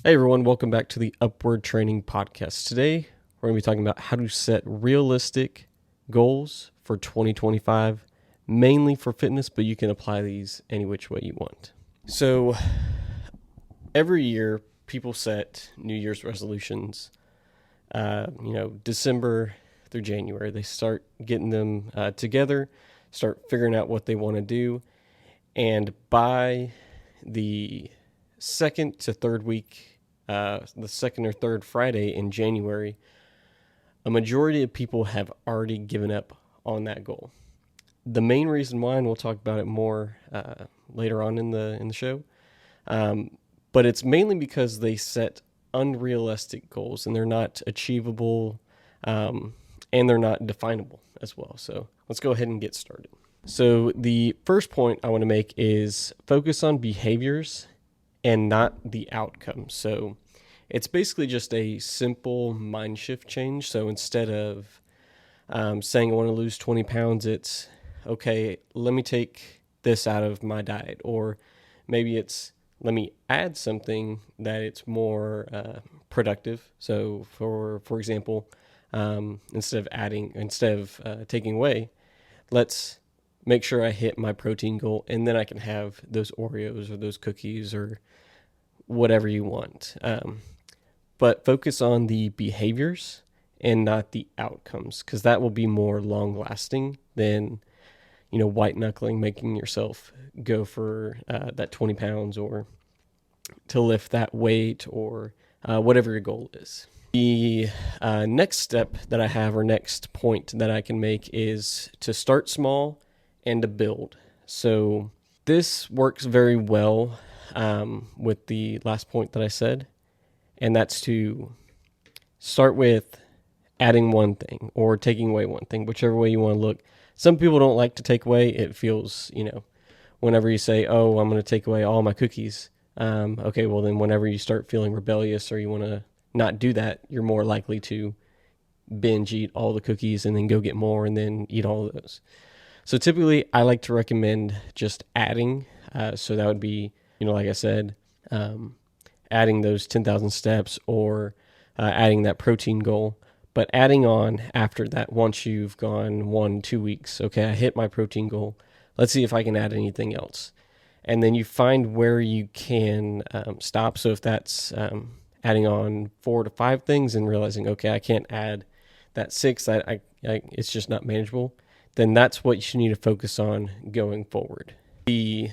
Hey everyone, welcome back to the Upward Training Podcast. Today, we're going to be talking about how to set realistic goals for 2025, mainly for fitness, but you can apply these any which way you want. So, every year, people set New Year's resolutions, December through January. They start getting them together, start figuring out what they want to do, and by the second to third week, the second or third Friday in January, a majority of people have already given up on that goal. The main reason why, and we'll talk about it more later on in the show, but it's mainly because they set unrealistic goals and they're not achievable, and they're not definable as well. So let's go ahead and get started. So the first point I want to make is focus on behaviors and not the outcome. So it's basically just a simple mind shift change. So instead of saying I want to lose 20 pounds, it's, okay, let me take this out of my diet. Or maybe it's, let me add something that it's more productive. So for example, instead of taking away, let's make sure I hit my protein goal, and then I can have those Oreos or those cookies or whatever you want. But focus on the behaviors and not the outcomes, because that will be more long lasting than, white knuckling, making yourself go for that 20 pounds or to lift that weight or whatever your goal is. The next step that I have, or next point that I can make, is to start small and to build. So this works very well with the last point that I said, and that's to start with adding one thing or taking away one thing, whichever way you want to look. Some people don't like to take away. It feels, whenever you say, oh, I'm going to take away all my cookies. Okay, well then whenever you start feeling rebellious or you want to not do that, you're more likely to binge eat all the cookies and then go get more and then eat all of those. So typically I like to recommend just adding. So that would be, like I said, adding those 10,000 steps or adding that protein goal, but adding on after that once you've gone 1-2 weeks. Okay, I hit my protein goal. Let's see if I can add anything else. And then you find where you can stop. So if that's adding on 4 to 5 things and realizing, okay, I can't add that 6, I it's just not manageable, then that's what you need to focus on going forward. The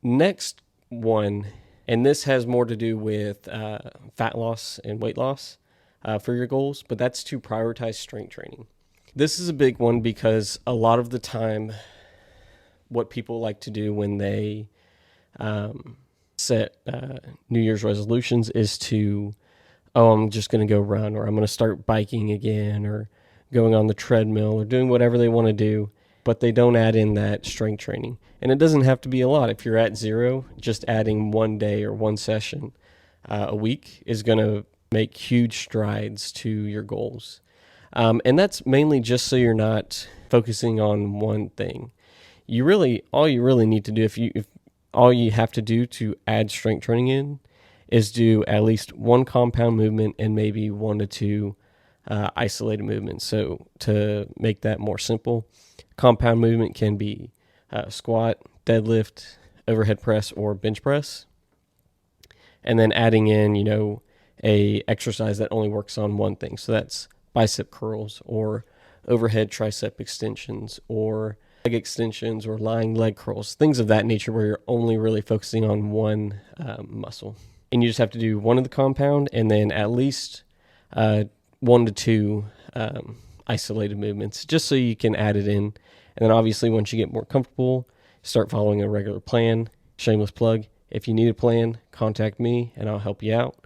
next one, and this has more to do with fat loss and weight loss for your goals, but that's to prioritize strength training. This is a big one because a lot of the time, what people like to do when they set New Year's resolutions is to, I'm just going to go run, or I'm going to start biking again, or going on the treadmill, or doing whatever they want to do, but they don't add in that strength training. And it doesn't have to be a lot. If you're at 0, just adding one day or one session a week is going to make huge strides to your goals. And that's mainly just so you're not focusing on one thing. All you really need to do, if all you have to do to add strength training in is do at least one compound movement and maybe 1 to 2 isolated movements. So to make that more simple, compound movement can be squat, deadlift, overhead press, or bench press. And then adding in, a exercise that only works on one thing. So that's bicep curls or overhead tricep extensions or leg extensions or lying leg curls, things of that nature where you're only really focusing on one muscle. And you just have to do one of the compound and then at least 1 to 2 isolated movements, just so you can add it in. And then obviously once you get more comfortable, start following a regular plan. Shameless plug. If you need a plan, contact me and I'll help you out.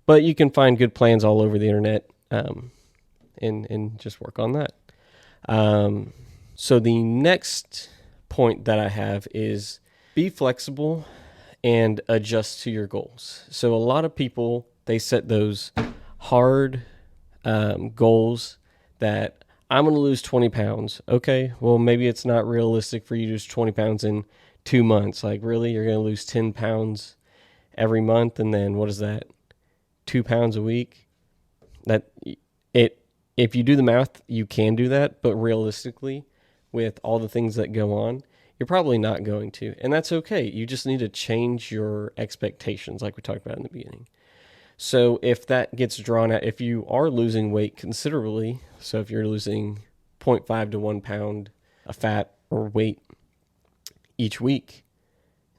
But you can find good plans all over the internet and just work on that. So the next point that I have is be flexible and adjust to your goals. So a lot of people, they set those hard goals that I'm going to lose 20 pounds. Okay, well, maybe it's not realistic for you to lose 20 pounds in 2 months. Like, really? You're going to lose 10 pounds every month, and then what is that? 2 pounds a week. That it if you do the math, you can do that, but realistically, with all the things that go on, you're probably not going to. And that's okay. You just need to change your expectations like we talked about in the beginning. So if that gets drawn out, if you are losing weight considerably, so if you're losing zero point 0.5 to 1 pound of fat or weight each week,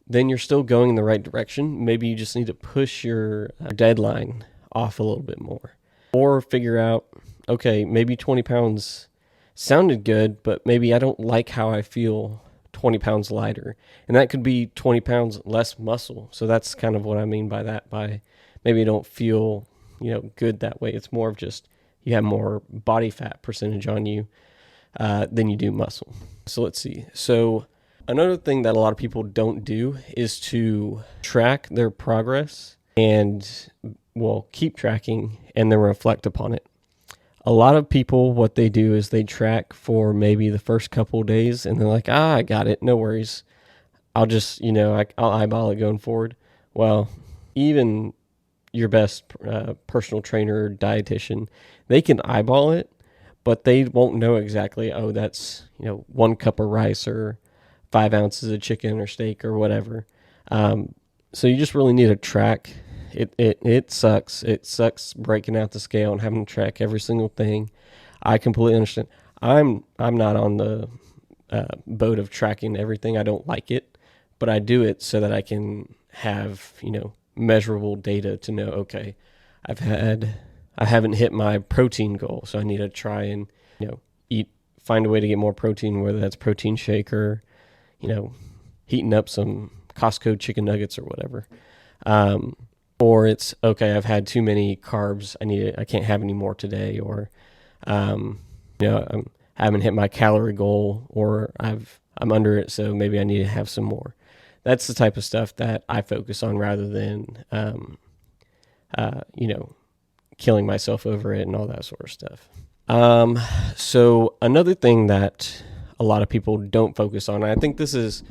then you're still going in the right direction. Maybe you just need to push your deadline off a little bit more. Or figure out, okay, maybe 20 pounds sounded good, but maybe I don't like how I feel 20 pounds lighter. And that could be 20 pounds less muscle. So that's kind of what I mean by that, by maybe you don't feel, good that way. It's more of just you have more body fat percentage on you than you do muscle. So let's see. So another thing that a lot of people don't do is to track their progress and, keep tracking and then reflect upon it. A lot of people, what they do is they track for maybe the first couple of days and they're like, I got it. No worries. I'll just, I'll eyeball it going forward. Well, even your best personal trainer or dietitian, they can eyeball it, but they won't know exactly, that's, 1 cup of rice or 5 ounces of chicken or steak or whatever. So you just really need to track. It sucks. It sucks breaking out the scale and having to track every single thing. I completely understand. I'm not on the boat of tracking everything. I don't like it, but I do it so that I can have, measurable data to know, okay, I haven't hit my protein goal, so I need to try and, find a way to get more protein, whether that's protein shake or, heating up some Costco chicken nuggets or whatever. Or it's, okay, I've had too many carbs. I can't have any more today. Or, I haven't hit my calorie goal, or I'm under it, so maybe I need to have some more. That's the type of stuff that I focus on rather than, killing myself over it and all that sort of stuff. So another thing that a lot of people don't focus on, and I think this is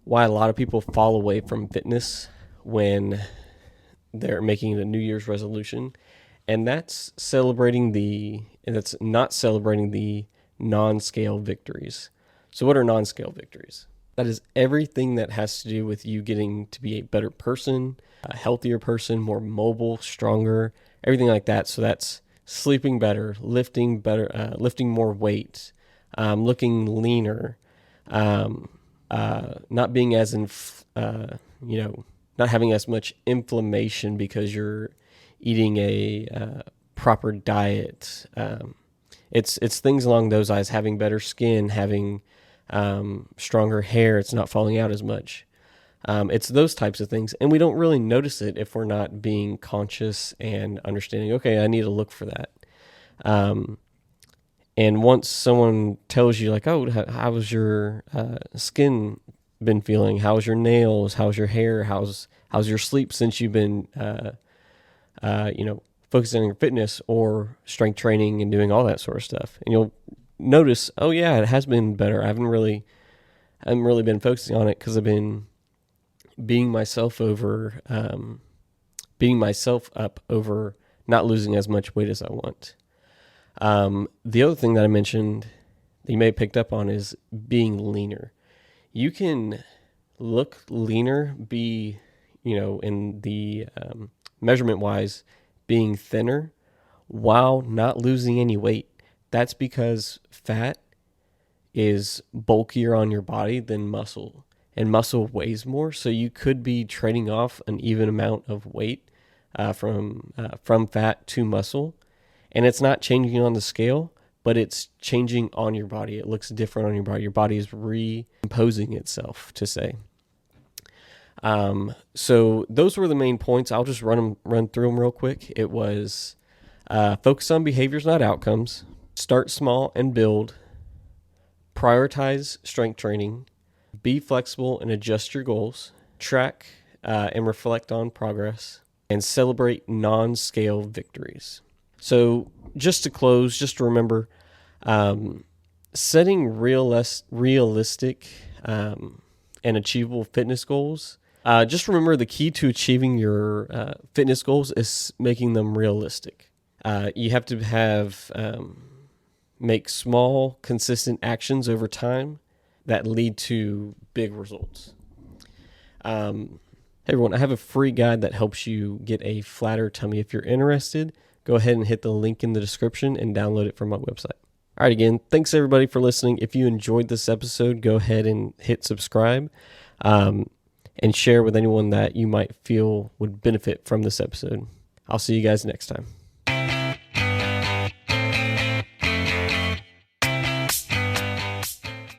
why a lot of people fall away from fitness when they're making a New Year's resolution, and that's not celebrating the non-scale victories. So what are non-scale victories? That is everything that has to do with you getting to be a better person, a healthier person, more mobile, stronger, everything like that. So that's sleeping better, lifting more weight, looking leaner, not being as not having as much inflammation because you're eating a proper diet. It's things along those lines. Having better skin, having stronger hair. It's not falling out as much. It's those types of things, and we don't really notice it if we're not being conscious and understanding. Okay, I need to look for that. And once someone tells you, like, oh, how's your skin been feeling? How's your nails? How's your hair? How's your sleep since you've been, focusing on your fitness or strength training and doing all that sort of stuff? And you'll notice, oh yeah, it has been better. I haven't really been focusing on it because I've been beating myself up over not losing as much weight as I want. The other thing that I mentioned that you may have picked up on is being leaner. You can look leaner, be, in the measurement wise, being thinner while not losing any weight. That's because fat is bulkier on your body than muscle, and muscle weighs more. So you could be trading off an even amount of weight from fat to muscle, and it's not changing on the scale, but it's changing on your body. It looks different on your body. Your body is reimposing itself, to say. So those were the main points. I'll just run through them real quick. It was focus on behaviors, not outcomes. Start small and build. Prioritize strength training. Be flexible and adjust your goals. Track and reflect on progress. And celebrate non-scale victories. So just to close, just to remember, setting realistic and achievable fitness goals Just remember the key to achieving your fitness goals is making them realistic. You have to have make small, consistent actions over time that lead to big results. Hey everyone, I have a free guide that helps you get a flatter tummy. If you're interested, go ahead and hit the link in the description and download it from my website. All right, again, thanks everybody for listening. If you enjoyed this episode, go ahead and hit subscribe and share with anyone that you might feel would benefit from this episode. I'll see you guys next time.